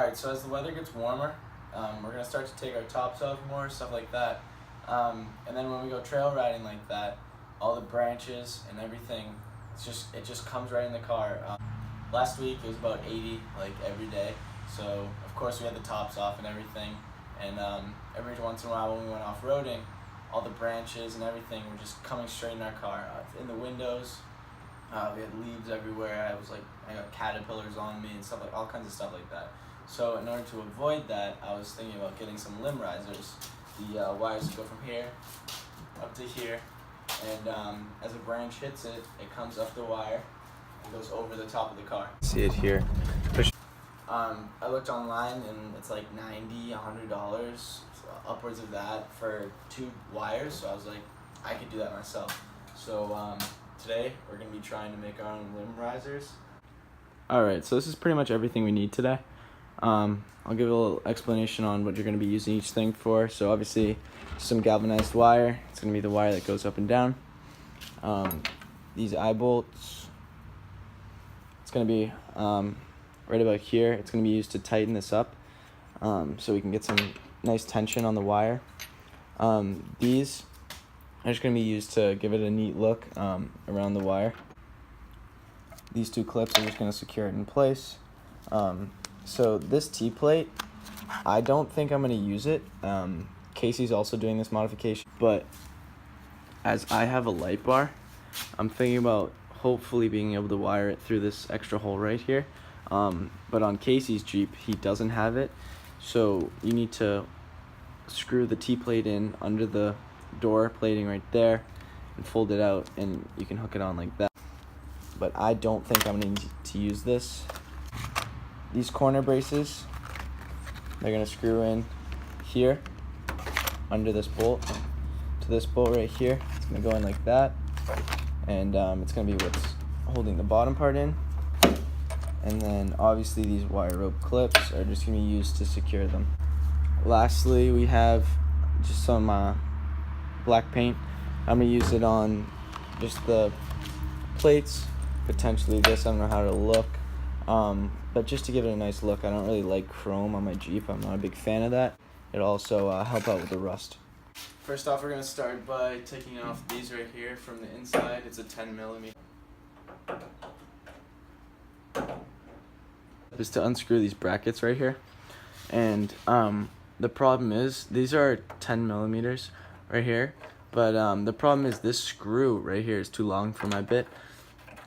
Alright, so as the weather gets warmer, we're going to start to take our tops off more, stuff like that. And then when we go trail riding like that, all the branches and everything, it just comes right in the car. Last week it was about 80 like every day, so of course we had the tops off and everything. And every once in a while when we went off-roading, all the branches and everything were just coming straight in our car, in the windows. We had leaves everywhere. I got caterpillars on me and stuff, like all kinds of stuff like that. So in order to avoid that, I was thinking about getting some limb risers. The wires go from here up to here, and as a branch hits it, it comes up the wire and goes over the top of the car. See it here. I looked online and it's like $90, $100, upwards of that for 2 wires. So I was like, I could do that myself. So today we're gonna be trying to make our own limb risers. Alright, so this is pretty much everything we need today. I'll give a little explanation on what you're going to be using each thing for. So obviously some galvanized wire. It's going to be the wire that goes up and down. These eye bolts. It's going to be right about here. It's going to be used to tighten this up so we can get some nice tension on the wire. These are just going to be used to give it a neat look around the wire. These 2 clips are just going to secure it in place. So this T-plate, I don't think I'm going to use it. Casey's also doing this modification, but as I have a light bar, I'm thinking about hopefully being able to wire it through this extra hole right here. But on Casey's Jeep, he doesn't have it, so you need to screw the T-plate in under the door plating right there and fold it out, and you can hook it on like that. But I don't think I'm going to need to use this. These corner braces, they're going to screw in here under this bolt to this bolt right here. It's going to go in like that, and it's going to be what's holding the bottom part in. And then obviously these wire rope clips are just going to be used to secure them. Lastly, we have just some black paint. I'm going to use it on just the plates, potentially this. I don't know how it'll look. But just to give it a nice look. I don't really like chrome on my Jeep. I'm not a big fan of that. It'll also help out with the rust. First off, we're going to start by taking off these right here from the inside. It's a 10mm. Just to unscrew these brackets right here. And the problem is, these are 10mm right here. But the problem is this screw right here is too long for my bit,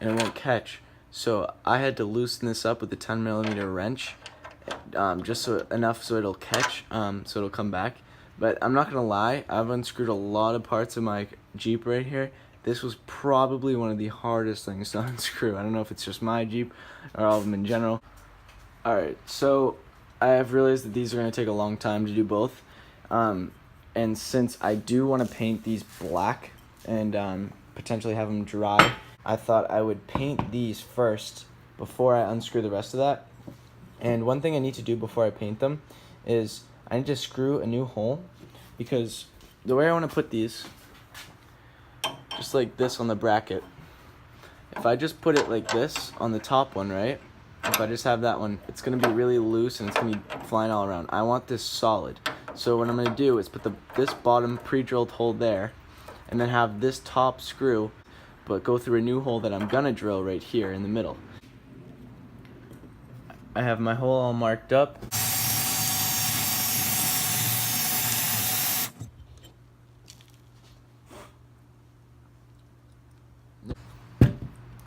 and it won't catch. So I had to loosen this up with a 10mm wrench, just enough so it'll catch, so it'll come back. But I'm not gonna lie, I've unscrewed a lot of parts of my Jeep right here. This was probably one of the hardest things to unscrew. I don't know if it's just my Jeep or all of them in general. Alright, so I have realized that these are gonna take a long time to do both. And since I do want to paint these black and potentially have them dry, I thought I would paint these first before I unscrew the rest of that. And one thing I need to do before I paint them is I need to screw a new hole, because the way I want to put these, just like this on the bracket, if I just put it like this on the top one, right? If I just have that one, it's going to be really loose and it's going to be flying all around. I want this solid. So what I'm going to do is put this bottom pre-drilled hole there, and then have this top screw, but go through a new hole that I'm gonna drill right here in the middle. I have my hole all marked up.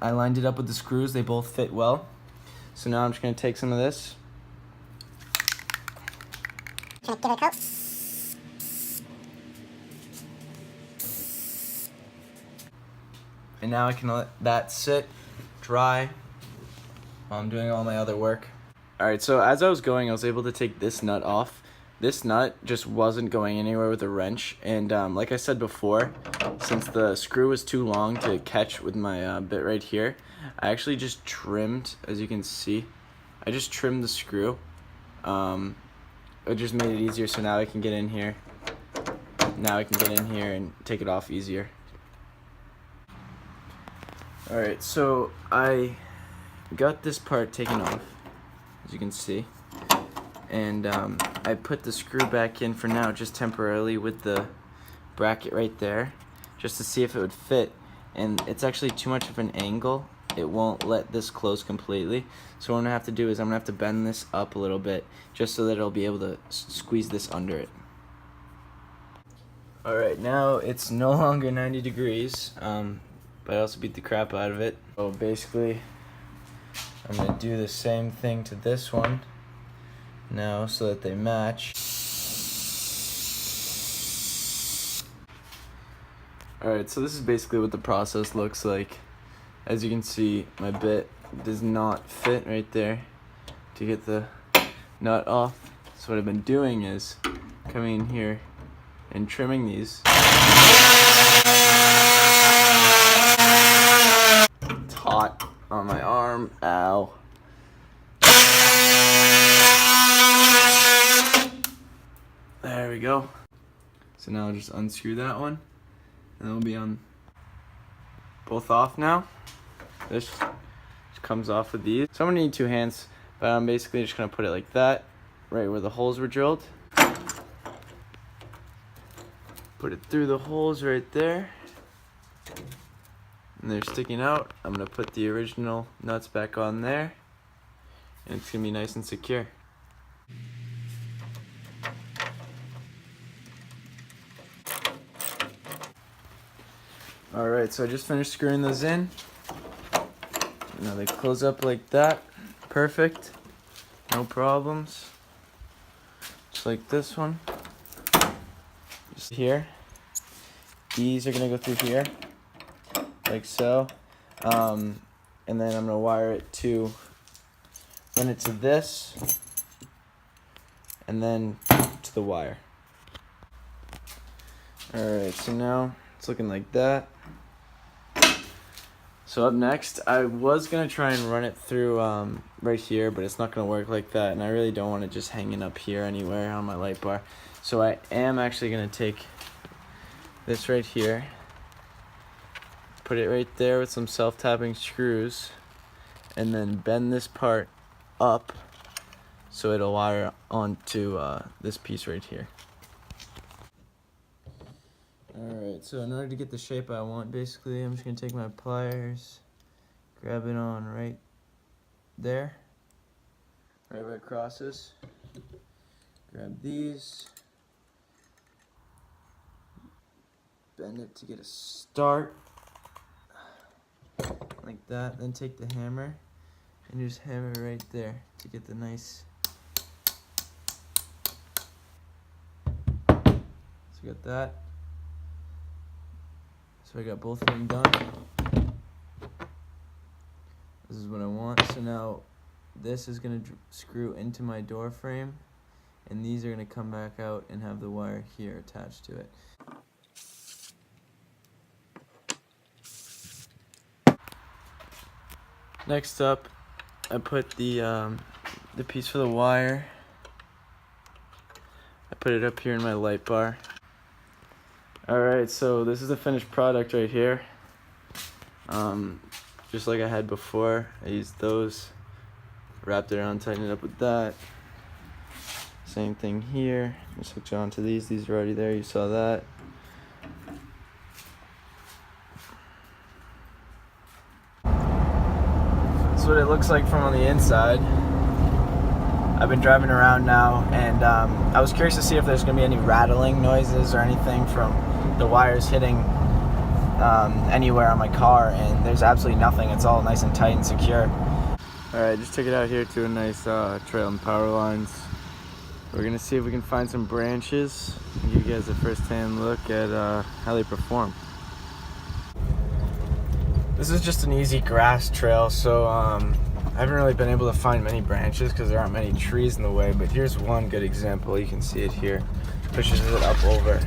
I lined it up with the screws, they both fit well. So now I'm just gonna take some of this. Give it a coat. And now I can let that sit, dry, while I'm doing all my other work. Alright, so as I was going, I was able to take this nut off. This nut just wasn't going anywhere with a wrench, and like I said before, since the screw was too long to catch with my bit right here, I actually just trimmed, as you can see, I just trimmed the screw. It just made it easier, so now I can get in here. Now I can get in here and take it off easier. Alright, so I got this part taken off, as you can see, and I put the screw back in for now, just temporarily, with the bracket right there, just to see if it would fit. And it's actually too much of an angle. It won't let this close completely. So what I'm gonna have to do is I'm gonna have to bend this up a little bit, just so that it'll be able to squeeze this under it. Alright, now it's no longer 90 degrees, but I also beat the crap out of it. So basically, I'm going to do the same thing to this one now so that they match. Alright, so this is basically what the process looks like. As you can see, my bit does not fit right there to get the nut off. So what I've been doing is coming in here and trimming these. It's hot on my arm. Ow. There we go. So now I'll just unscrew that one, and it'll be on both off now. This just comes off with these. So I'm gonna need 2 hands, but I'm basically just gonna put it like that, right where the holes were drilled. Put it through the holes right there, and they're sticking out. I'm gonna put the original nuts back on there, and it's gonna be nice and secure. Alright, so I just finished screwing those in. Now they close up like that. Perfect. No problems. Just like this one. Just here. These are gonna go through here, like so. And then I'm gonna wire it to, run it to this, and then to the wire. Alright, so now it's looking like that. So up next, I was gonna try and run it through right here, but it's not gonna work like that, and I really don't want it just hanging up here anywhere on my light bar. So I am actually gonna take this right here, put it right there with some self-tapping screws, and then bend this part up so it'll wire onto this piece right here. Alright, so in order to get the shape I want, basically, I'm just going to take my pliers, grab it on right there, right where it crosses, grab these, bend it to get a start, like that, then take the hammer and just hammer right there to get the nice, so we got that. So I got both of them done. This is what I want. So now this is going to screw into my door frame, and these are going to come back out and have the wire here attached to it. Next up, I put the piece for the wire. I put it up here in my light bar. Alright, so this is the finished product right here. Just like I had before, I used those, wrapped it around, tightened it up with that. Same thing here, just hooked it onto these are already there, you saw that. That's what it looks like from on the inside. I've been driving around now, and I was curious to see if there's going to be any rattling noises or anything from the wires hitting anywhere on my car, and there's absolutely nothing. It's all nice and tight and secure. Alright, just took it out here to a nice trail and power lines. We're going to see if we can find some branches and give you guys a first-hand look at how they perform. This is just an easy grass trail, so I haven't really been able to find many branches because there aren't many trees in the way, but here's one good example. You can see it here. Pushes it up over.